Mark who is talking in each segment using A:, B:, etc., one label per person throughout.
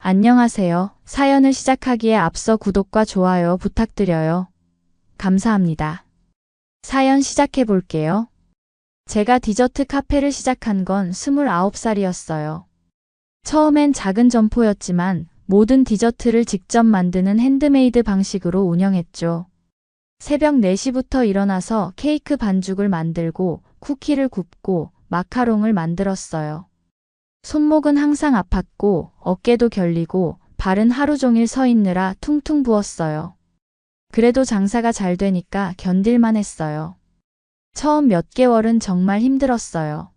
A: 안녕하세요. 사연을 시작하기에 앞서 구독과 좋아요 부탁드려요. 감사합니다. 사연 시작해 볼게요. 제가 디저트 카페를 시작한 건 29살이었어요. 처음엔 작은 점포였지만 모든 디저트를 직접 만드는 핸드메이드 방식으로 운영했죠. 새벽 4시부터 일어나서 케이크 반죽을 만들고 쿠키를 굽고 마카롱을 만들었어요. 손목은 항상 아팠고 어깨도 결리고 발은 하루 종일 서 있느라 퉁퉁 부었어요. 그래도 장사가 잘 되니까 견딜만 했어요. 처음 몇 개월은 정말 힘들었어요.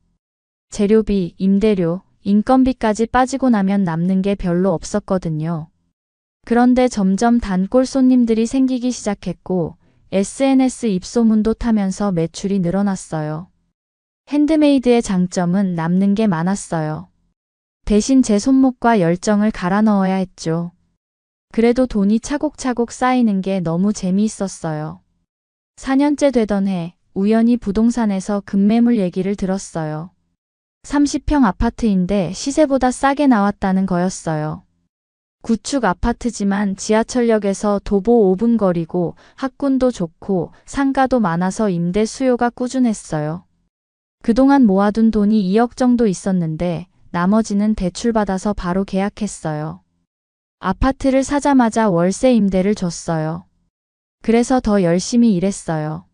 A: 재료비, 임대료, 인건비까지 빠지고 나면 남는 게 별로 없었거든요. 그런데 점점 단골 손님들이 생기기 시작했고 SNS 입소문도 타면서 매출이 늘어났어요. 핸드메이드의 장점은 남는 게 많았어요. 대신 제 손목과 열정을 갈아 넣어야 했죠. 그래도 돈이 차곡차곡 쌓이는 게 너무 재미있었어요. 4년째 되던 해 우연히 부동산에서 급매물 얘기를 들었어요. 30평 아파트인데 시세보다 싸게 나왔다는 거였어요. 구축 아파트지만 지하철역에서 도보 5분 거리고 학군도 좋고 상가도 많아서 임대 수요가 꾸준했어요. 그동안 모아둔 돈이 2억 정도 있었는데 나머지는 대출받아서 바로 계약했어요. 아파트를 사자마자 월세 임대를 줬어요. 그래서 더 열심히 일했어요.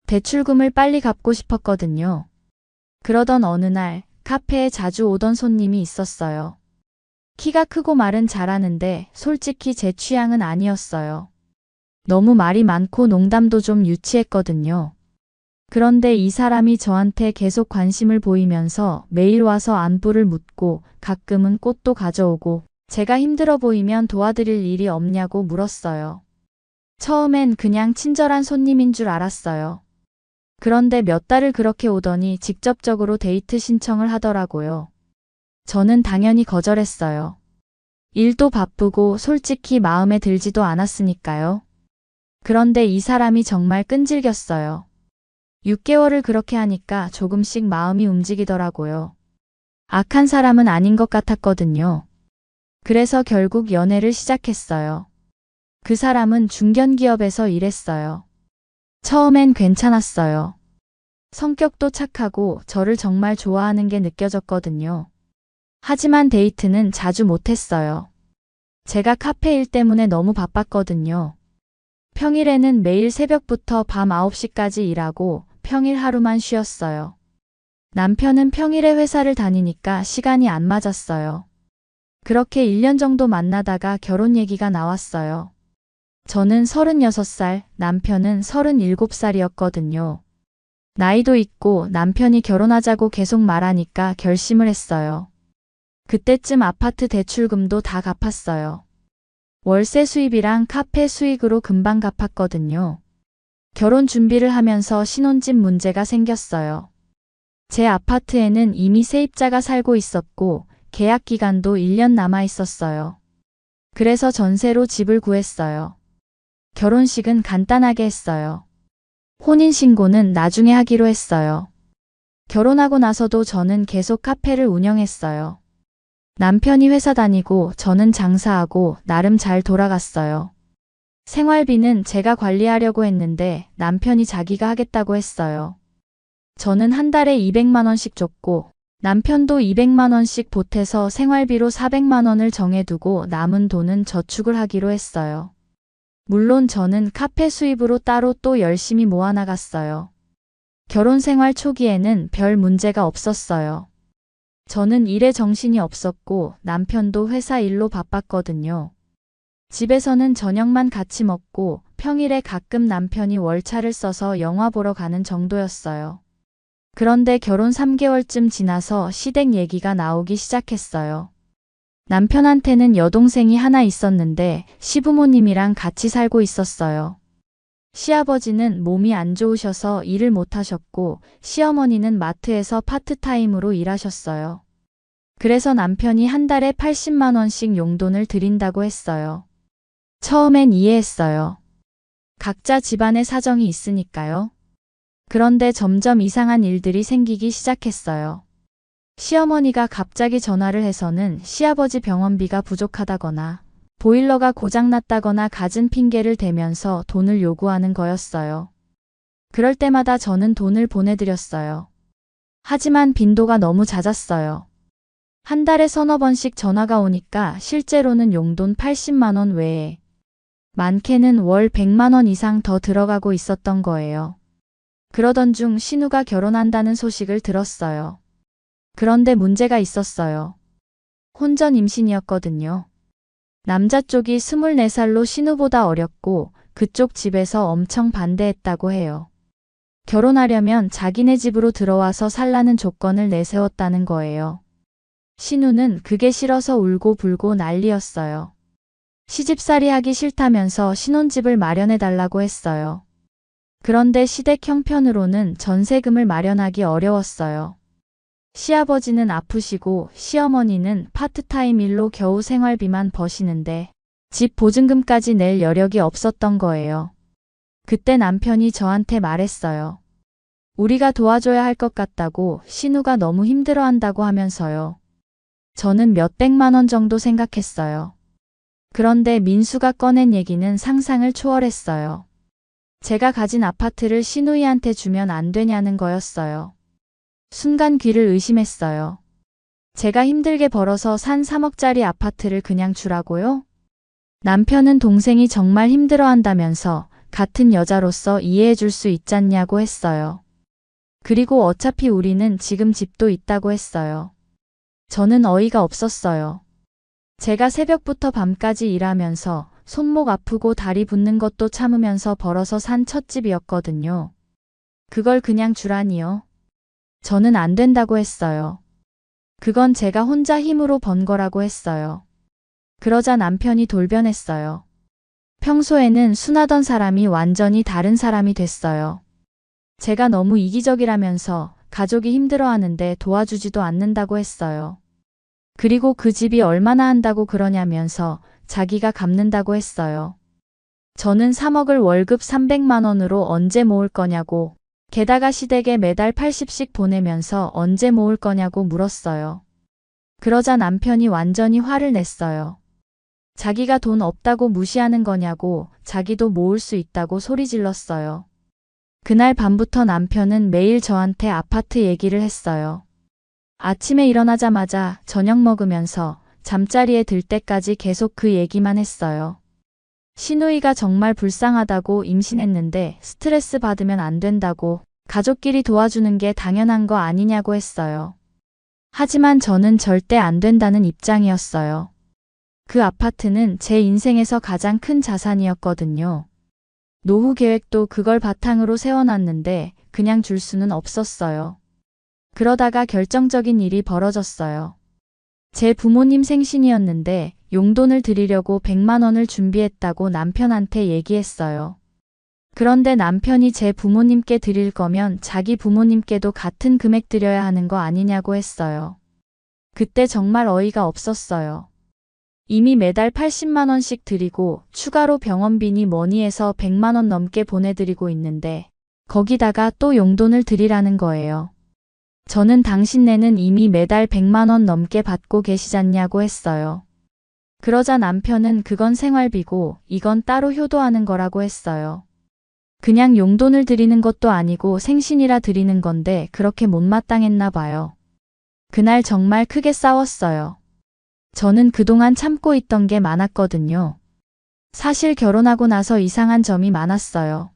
A: 대출금을 빨리 갚고 싶었거든요. 그러던 어느 날 카페에 자주 오던 손님이 있었어요. 키가 크고 말은 잘하는데 솔직히 제 취향은 아니었어요. 너무 말이 많고 농담도 좀 유치했거든요. 그런데 이 사람이 저한테 계속 관심을 보이면서 매일 와서 안부를 묻고 가끔은 꽃도 가져오고 제가 힘들어 보이면 도와드릴 일이 없냐고 물었어요. 처음엔 그냥 친절한 손님인 줄 알았어요. 그런데 몇 달을 그렇게 오더니 직접적으로 데이트 신청을 하더라고요. 저는 당연히 거절했어요. 일도 바쁘고 솔직히 마음에 들지도 않았으니까요. 그런데 이 사람이 정말 끈질겼어요. 6개월을 그렇게 하니까 조금씩 마음이 움직이더라고요. 악한 사람은 아닌 것 같았거든요. 그래서 결국 연애를 시작했어요. 그 사람은 중견기업에서 일했어요. 처음엔 괜찮았어요. 성격도 착하고 저를 정말 좋아하는 게 느껴졌거든요. 하지만 데이트는 자주 못했어요. 제가 카페 일 때문에 너무 바빴거든요. 평일에는 매일 새벽부터 밤 9시까지 일하고 평일 하루만 쉬었어요. 남편은 평일에 회사를 다니니까 시간이 안 맞았어요. 그렇게 1년 정도 만나다가 결혼 얘기가 나왔어요. 저는 36살, 남편은 37살이었거든요. 나이도 있고 남편이 결혼하자고 계속 말하니까 결심을 했어요. 그때쯤 아파트 대출금도 다 갚았어요. 월세 수입이랑 카페 수익으로 금방 갚았거든요. 결혼 준비를 하면서 신혼집 문제가 생겼어요. 제 아파트에는 이미 세입자가 살고 있었고 계약 기간도 1년 남아 있었어요. 그래서 전세로 집을 구했어요. 결혼식은 간단하게 했어요. 혼인신고는 나중에 하기로 했어요. 결혼하고 나서도 저는 계속 카페를 운영했어요. 남편이 회사 다니고 저는 장사하고 나름 잘 돌아갔어요. 생활비는 제가 관리하려고 했는데 남편이 자기가 하겠다고 했어요. 저는 한 달에 200만 원씩 줬고 남편도 200만 원씩 보태서 생활비로 400만 원을 정해두고 남은 돈은 저축을 하기로 했어요. 물론 저는 카페 수입으로 따로 또 열심히 모아나갔어요. 결혼 생활 초기에는 별 문제가 없었어요. 저는 일에 정신이 없었고 남편도 회사 일로 바빴거든요. 집에서는 저녁만 같이 먹고 평일에 가끔 남편이 월차를 써서 영화 보러 가는 정도였어요. 그런데 결혼 3개월쯤 지나서 시댁 얘기가 나오기 시작했어요. 남편한테는 여동생이 하나 있었는데 시부모님이랑 같이 살고 있었어요. 시아버지는 몸이 안 좋으셔서 일을 못 하셨고 시어머니는 마트에서 파트타임으로 일하셨어요. 그래서 남편이 한 달에 80만 원씩 용돈을 드린다고 했어요. 처음엔 이해했어요. 각자 집안의 사정이 있으니까요. 그런데 점점 이상한 일들이 생기기 시작했어요. 시어머니가 갑자기 전화를 해서는 시아버지 병원비가 부족하다거나 보일러가 고장났다거나 갖은 핑계를 대면서 돈을 요구하는 거였어요. 그럴 때마다 저는 돈을 보내드렸어요. 하지만 빈도가 너무 잦았어요. 한 달에 서너 번씩 전화가 오니까 실제로는 용돈 80만 원 외에 많게는 월 100만 원 이상 더 들어가고 있었던 거예요. 그러던 중 신우가 결혼한다는 소식을 들었어요. 그런데 문제가 있었어요. 혼전 임신이었거든요. 남자 쪽이 24살로 신우보다 어렸고 그쪽 집에서 엄청 반대했다고 해요. 결혼하려면 자기네 집으로 들어와서 살라는 조건을 내세웠다는 거예요. 신우는 그게 싫어서 울고 불고 난리였어요. 시집살이 하기 싫다면서 신혼집을 마련해 달라고 했어요. 그런데 시댁 형편으로는 전세금을 마련하기 어려웠어요. 시아버지는 아프시고 시어머니는 파트타임 일로 겨우 생활비만 버시는데 집 보증금까지 낼 여력이 없었던 거예요. 그때 남편이 저한테 말했어요. 우리가 도와줘야 할 것 같다고 신우가 너무 힘들어한다고 하면서요. 저는 몇백만 원 정도 생각했어요. 그런데 민수가 꺼낸 얘기는 상상을 초월했어요. 제가 가진 아파트를 신우이한테 주면 안 되냐는 거였어요. 순간 귀를 의심했어요. 제가 힘들게 벌어서 산 3억짜리 아파트를 그냥 주라고요? 남편은 동생이 정말 힘들어한다면서 같은 여자로서 이해해 줄 수 있잖냐고 했어요. 그리고 어차피 우리는 지금 집도 있다고 했어요. 저는 어이가 없었어요. 제가 새벽부터 밤까지 일하면서 손목 아프고 다리 붓는 것도 참으면서 벌어서 산 첫 집이었거든요. 그걸 그냥 주라니요. 저는 안 된다고 했어요. 그건 제가 혼자 힘으로 번 거라고 했어요. 그러자 남편이 돌변했어요. 평소에는 순하던 사람이 완전히 다른 사람이 됐어요. 제가 너무 이기적이라면서 가족이 힘들어하는데 도와주지도 않는다고 했어요. 그리고 그 집이 얼마나 한다고 그러냐면서 자기가 갚는다고 했어요. 저는 3억을 월급 300만 원으로 언제 모을 거냐고, 게다가 시댁에 매달 80씩 보내면서 언제 모을 거냐고 물었어요. 그러자 남편이 완전히 화를 냈어요. 자기가 돈 없다고 무시하는 거냐고, 자기도 모을 수 있다고 소리 질렀어요. 그날 밤부터 남편은 매일 저한테 아파트 얘기를 했어요. 아침에 일어나자마자 저녁 먹으면서 잠자리에 들 때까지 계속 그 얘기만 했어요. 시누이가 정말 불쌍하다고, 임신했는데 스트레스 받으면 안 된다고, 가족끼리 도와주는 게 당연한 거 아니냐고 했어요. 하지만 저는 절대 안 된다는 입장이었어요. 그 아파트는 제 인생에서 가장 큰 자산이었거든요. 노후 계획도 그걸 바탕으로 세워놨는데 그냥 줄 수는 없었어요. 그러다가 결정적인 일이 벌어졌어요. 제 부모님 생신이었는데 용돈을 드리려고 100만 원을 준비했다고 남편한테 얘기했어요. 그런데 남편이 제 부모님께 드릴 거면 자기 부모님께도 같은 금액 드려야 하는 거 아니냐고 했어요. 그때 정말 어이가 없었어요. 이미 매달 80만 원씩 드리고 추가로 병원비니 뭐니 해서 100만 원 넘게 보내드리고 있는데 거기다가 또 용돈을 드리라는 거예요. 저는 당신네는 이미 매달 100만 원 넘게 받고 계시잖냐고 했어요. 그러자 남편은 그건 생활비고 이건 따로 효도하는 거라고 했어요. 그냥 용돈을 드리는 것도 아니고 생신이라 드리는 건데 그렇게 못마땅했나 봐요. 그날 정말 크게 싸웠어요. 저는 그동안 참고 있던 게 많았거든요. 사실 결혼하고 나서 이상한 점이 많았어요.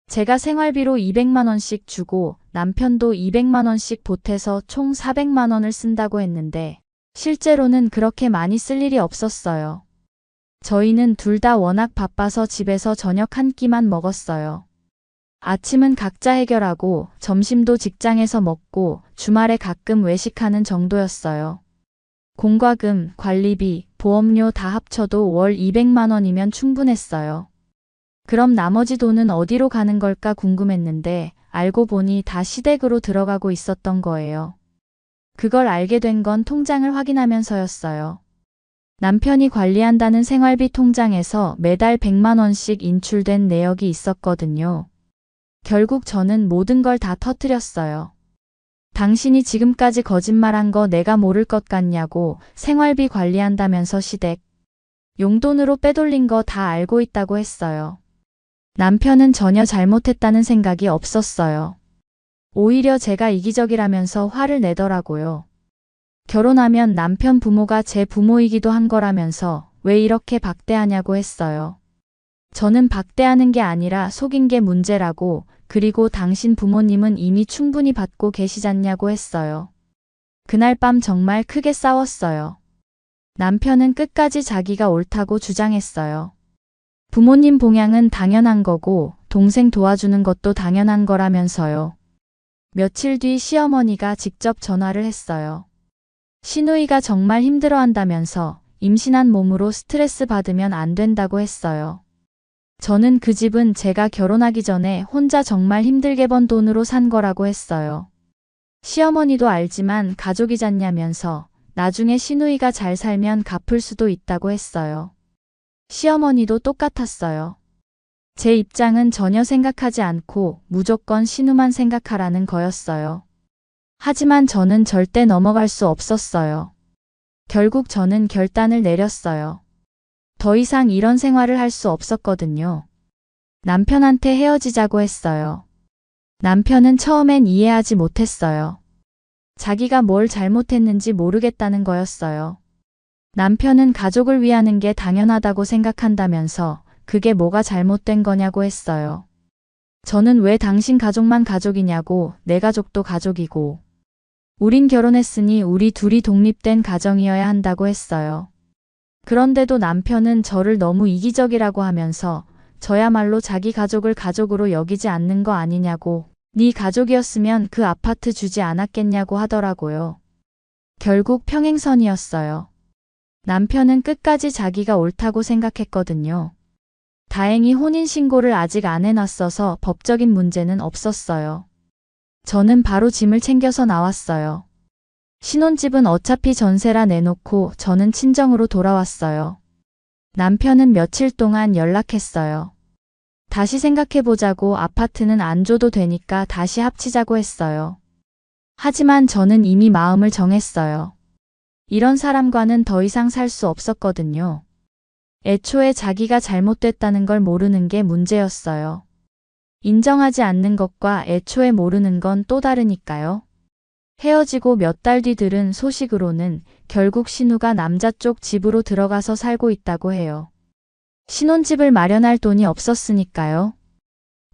A: 제가 생활비로 200만 원씩 주고 남편도 200만 원씩 보태서 총 400만 원을 쓴다고 했는데 실제로는 그렇게 많이 쓸 일이 없었어요. 저희는 둘 다 워낙 바빠서 집에서 저녁 한 끼만 먹었어요. 아침은 각자 해결하고 점심도 직장에서 먹고 주말에 가끔 외식하는 정도였어요. 공과금, 관리비, 보험료 다 합쳐도 월 200만 원이면 충분했어요. 그럼 나머지 돈은 어디로 가는 걸까 궁금했는데 알고 보니 다 시댁으로 들어가고 있었던 거예요. 그걸 알게 된 건 통장을 확인하면서였어요. 남편이 관리한다는 생활비 통장에서 매달 100만 원씩 인출된 내역이 있었거든요. 결국 저는 모든 걸 다 터뜨렸어요. 당신이 지금까지 거짓말한 거 내가 모를 것 같냐고. 생활비 관리한다면서 시댁 용돈으로 빼돌린 거 다 알고 있다고 했어요. 남편은 전혀 잘못했다는 생각이 없었어요. 오히려 제가 이기적이라면서 화를 내더라고요. 결혼하면 남편 부모가 제 부모이기도 한 거라면서 왜 이렇게 박대하냐고 했어요. 저는 박대하는 게 아니라 속인 게 문제라고, 그리고 당신 부모님은 이미 충분히 받고 계시잖냐고 했어요. 그날 밤 정말 크게 싸웠어요. 남편은 끝까지 자기가 옳다고 주장했어요. 부모님 봉양은 당연한 거고 동생 도와주는 것도 당연한 거라면서요. 며칠 뒤 시어머니가 직접 전화를 했어요. 시누이가 정말 힘들어한다면서 임신한 몸으로 스트레스 받으면 안 된다고 했어요. 저는 그 집은 제가 결혼하기 전에 혼자 정말 힘들게 번 돈으로 산 거라고 했어요. 시어머니도 알지만 가족이잖냐면서 나중에 시누이가 잘 살면 갚을 수도 있다고 했어요. 시어머니도 똑같았어요. 제 입장은 전혀 생각하지 않고 무조건 시누만 생각하라는 거였어요. 하지만 저는 절대 넘어갈 수 없었어요. 결국 저는 결단을 내렸어요. 더 이상 이런 생활을 할 수 없었거든요. 남편한테 헤어지자고 했어요. 남편은 처음엔 이해하지 못했어요. 자기가 뭘 잘못했는지 모르겠다는 거였어요. 남편은 가족을 위하는 게 당연하다고 생각한다면서 그게 뭐가 잘못된 거냐고 했어요. 저는 왜 당신 가족만 가족이냐고, 내 가족도 가족이고. 우린 결혼했으니 우리 둘이 독립된 가정이어야 한다고 했어요. 그런데도 남편은 저를 너무 이기적이라고 하면서 저야말로 자기 가족을 가족으로 여기지 않는 거 아니냐고, 네 가족이었으면 그 아파트 주지 않았겠냐고 하더라고요. 결국 평행선이었어요. 남편은 끝까지 자기가 옳다고 생각했거든요. 다행히 혼인신고를 아직 안 해놨어서 법적인 문제는 없었어요. 저는 바로 짐을 챙겨서 나왔어요. 신혼집은 어차피 전세라 내놓고 저는 친정으로 돌아왔어요. 남편은 며칠 동안 연락했어요. 다시 생각해보자고, 아파트는 안 줘도 되니까 다시 합치자고 했어요. 하지만 저는 이미 마음을 정했어요. 이런 사람과는 더 이상 살 수 없었거든요. 애초에 자기가 잘못됐다는 걸 모르는 게 문제였어요. 인정하지 않는 것과 애초에 모르는 건 또 다르니까요. 헤어지고 몇 달 뒤 들은 소식으로는 결국 신우가 남자 쪽 집으로 들어가서 살고 있다고 해요. 신혼집을 마련할 돈이 없었으니까요.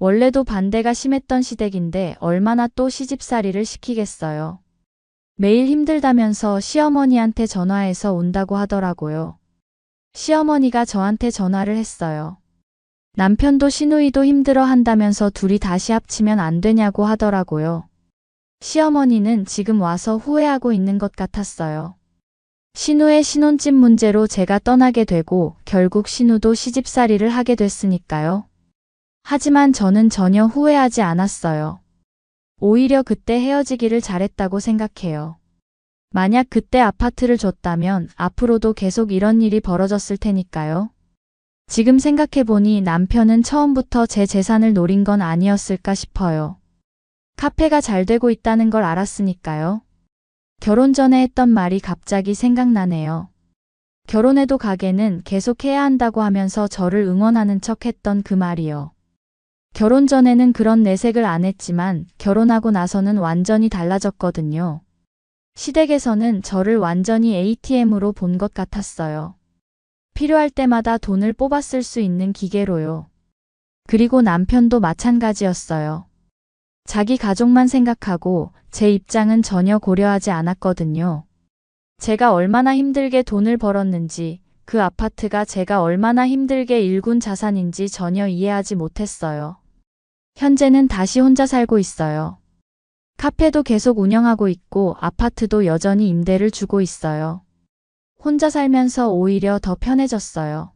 A: 원래도 반대가 심했던 시댁인데 얼마나 또 시집살이를 시키겠어요. 매일 힘들다면서 시어머니한테 전화해서 온다고 하더라고요. 시어머니가 저한테 전화를 했어요. 남편도 시누이도 힘들어 한다면서 둘이 다시 합치면 안 되냐고 하더라고요. 시어머니는 지금 와서 후회하고 있는 것 같았어요. 신우의 신혼집 문제로 제가 떠나게 되고 결국 신우도 시집살이를 하게 됐으니까요. 하지만 저는 전혀 후회하지 않았어요. 오히려 그때 헤어지기를 잘했다고 생각해요. 만약 그때 아파트를 줬다면 앞으로도 계속 이런 일이 벌어졌을 테니까요. 지금 생각해보니 남편은 처음부터 제 재산을 노린 건 아니었을까 싶어요. 카페가 잘 되고 있다는 걸 알았으니까요. 결혼 전에 했던 말이 갑자기 생각나네요. 결혼해도 가게는 계속해야 한다고 하면서 저를 응원하는 척 했던 그 말이요. 결혼 전에는 그런 내색을 안 했지만 결혼하고 나서는 완전히 달라졌거든요. 시댁에서는 저를 완전히 ATM으로 본 것 같았어요. 필요할 때마다 돈을 뽑아 쓸 수 있는 기계로요. 그리고 남편도 마찬가지였어요. 자기 가족만 생각하고 제 입장은 전혀 고려하지 않았거든요. 제가 얼마나 힘들게 돈을 벌었는지, 그 아파트가 제가 얼마나 힘들게 일군 자산인지 전혀 이해하지 못했어요. 현재는 다시 혼자 살고 있어요. 카페도 계속 운영하고 있고 아파트도 여전히 임대를 주고 있어요. 혼자 살면서 오히려 더 편해졌어요.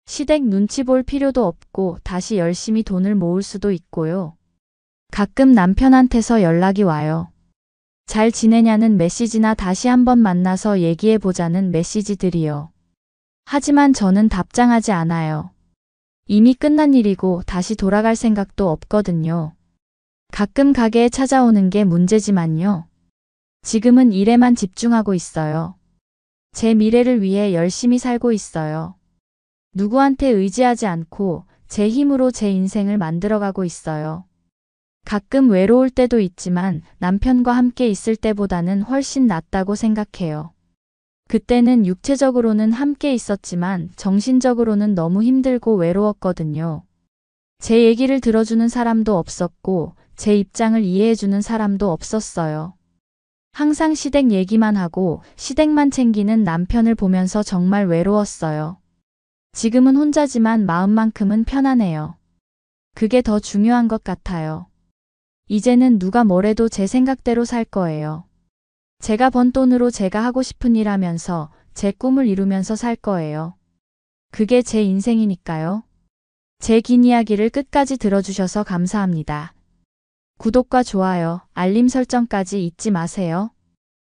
A: 시댁 눈치 볼 필요도 없고 다시 열심히 돈을 모을 수도 있고요. 가끔 남편한테서 연락이 와요. 잘 지내냐는 메시지나 다시 한번 만나서 얘기해보자는 메시지들이요. 하지만 저는 답장하지 않아요. 이미 끝난 일이고 다시 돌아갈 생각도 없거든요. 가끔 가게에 찾아오는 게 문제지만요. 지금은 일에만 집중하고 있어요. 제 미래를 위해 열심히 살고 있어요. 누구한테 의지하지 않고 제 힘으로 제 인생을 만들어가고 있어요. 가끔 외로울 때도 있지만 남편과 함께 있을 때보다는 훨씬 낫다고 생각해요. 그때는 육체적으로는 함께 있었지만 정신적으로는 너무 힘들고 외로웠거든요. 제 얘기를 들어주는 사람도 없었고 제 입장을 이해해주는 사람도 없었어요. 항상 시댁 얘기만 하고 시댁만 챙기는 남편을 보면서 정말 외로웠어요. 지금은 혼자지만 마음만큼은 편안해요. 그게 더 중요한 것 같아요. 이제는 누가 뭐래도 제 생각대로 살 거예요. 제가 번 돈으로 제가 하고 싶은 일 하면서 제 꿈을 이루면서 살 거예요. 그게 제 인생이니까요. 제 긴 이야기를 끝까지 들어주셔서 감사합니다. 구독과 좋아요, 알림 설정까지 잊지 마세요.